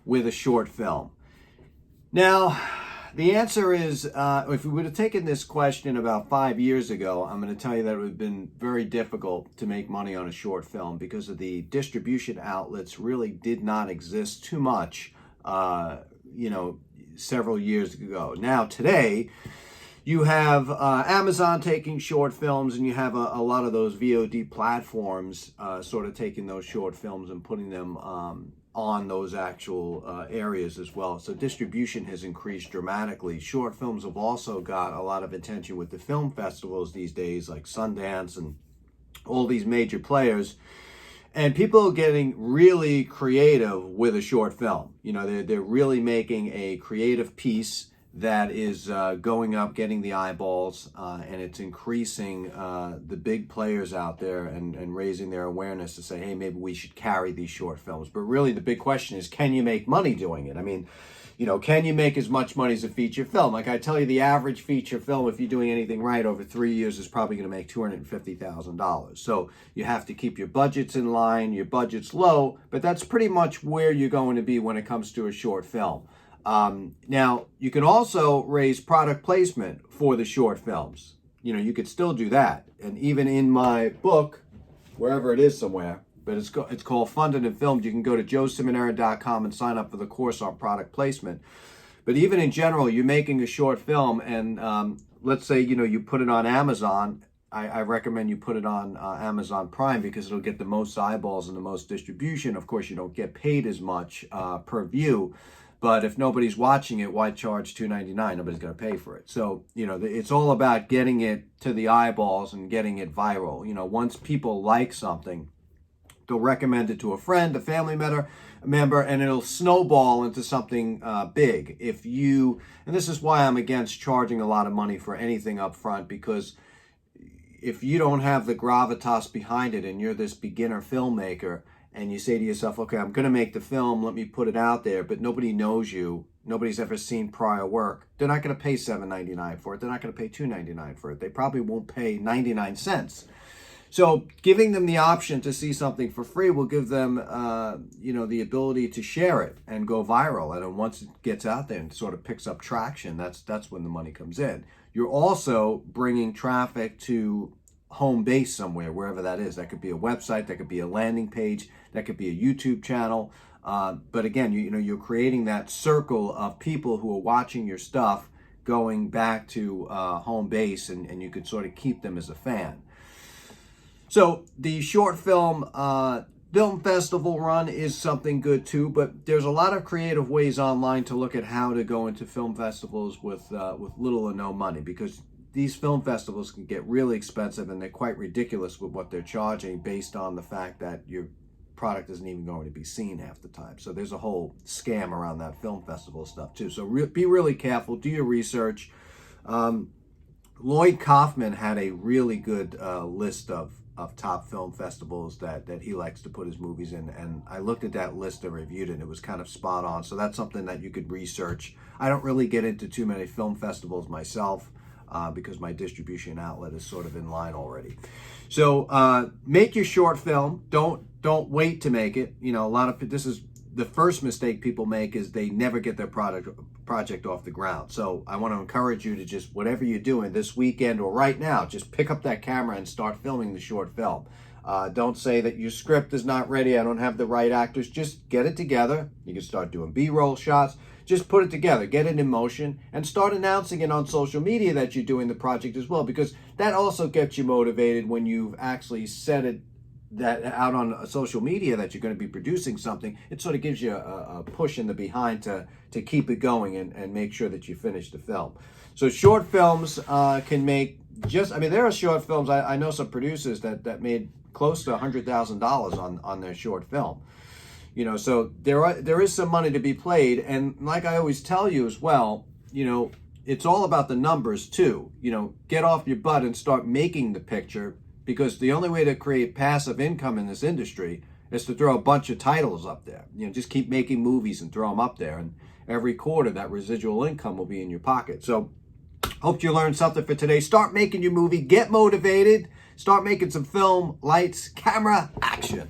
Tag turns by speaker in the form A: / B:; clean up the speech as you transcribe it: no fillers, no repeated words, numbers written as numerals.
A: with a short film? Now, the answer is, if we would have taken this question about 5 years ago, I'm going to tell you that it would have been very difficult to make money on a short film because of the distribution outlets really did not exist too much, several years ago. Now, today, you have Amazon taking short films, and you have a lot of those VOD platforms sort of taking those short films and putting them on those actual areas as well. So distribution has increased dramatically. Short films have also got a lot of attention with the film festivals these days, like Sundance and all these major players. And people are getting really creative with a short film. They're really making a creative piece that is going up, getting the eyeballs, and it's increasing the big players out there and raising their awareness to say, hey, maybe we should carry these short films. But really the big question is, can you make money doing it? I mean, can you make as much money as a feature film? Like I tell you, the average feature film, if you're doing anything right over 3 years, is probably going to make $250,000. So you have to keep your budgets in line, your budget's low, but that's pretty much where you're going to be when it comes to a short film. Now, you can also raise product placement for the short films. You could still do that. And even in my book, wherever it is somewhere, but it's called Funded and Filmed. You can go to joeciminera.com and sign up for the course on product placement. But even in general, you're making a short film, and let's say, you put it on Amazon. I recommend you put it on Amazon Prime because it'll get the most eyeballs and the most distribution. Of course, you don't get paid as much per view. But if nobody's watching it, why charge $2.99? Nobody's going to pay for it. So, it's all about getting it to the eyeballs and getting it viral. Once people like something, they'll recommend it to a friend, a family member, and it'll snowball into something big. And this is why I'm against charging a lot of money for anything up front, because if you don't have the gravitas behind it and you're this beginner filmmaker, and you say to yourself, okay, I'm going to make the film, let me put it out there, but nobody knows you, nobody's ever seen prior work, they're not going to pay $7.99 for it, they're not going to pay $2.99 for it, they probably won't pay 99 cents. So giving them the option to see something for free will give them, the ability to share it and go viral. And then once it gets out there and sort of picks up traction, that's when the money comes in. You're also bringing traffic to home base somewhere, wherever that is. That could be a website, that could be a landing page, that could be a YouTube channel. But again, you're creating that circle of people who are watching your stuff going back to home base, and you could sort of keep them as a fan. So the short film festival run is something good too, but there's a lot of creative ways online to look at how to go into film festivals with little or no money, because these film festivals can get really expensive, and they're quite ridiculous with what they're charging based on the fact that your product isn't even going to be seen half the time. So there's a whole scam around that film festival stuff too. So be really careful, do your research. Lloyd Kaufman had a really good list of top film festivals that he likes to put his movies in, and I looked at that list and reviewed it, and it was kind of spot on. So that's something that you could research. I don't really get into too many film festivals myself, because my distribution outlet is sort of in line already. So make your short film. Don't wait to make it. This is the first mistake people make, is they never get their project off the ground. So I want to encourage you to just, whatever you're doing this weekend or right now, just pick up that camera and start filming the short film. Don't say that your script is not ready, I don't have the right actors. Just get it together. You can start doing B-roll shots. Just put it together, get it in motion, and start announcing it on social media that you're doing the project as well, because that also gets you motivated when you've actually said that out on social media that you're going to be producing something. It sort of gives you a push in the behind to keep it going and make sure that you finish the film. So short films can make there are short films. I know some producers that made close to $100,000 on their short film. So there is some money to be played. And like I always tell you as well, it's all about the numbers too. Get off your butt and start making the picture, because the only way to create passive income in this industry is to throw a bunch of titles up there. Just keep making movies and throw them up there. And every quarter, that residual income will be in your pocket. So hope you learned something for today. Start making your movie. Get motivated. Start making some film. Lights, camera, action.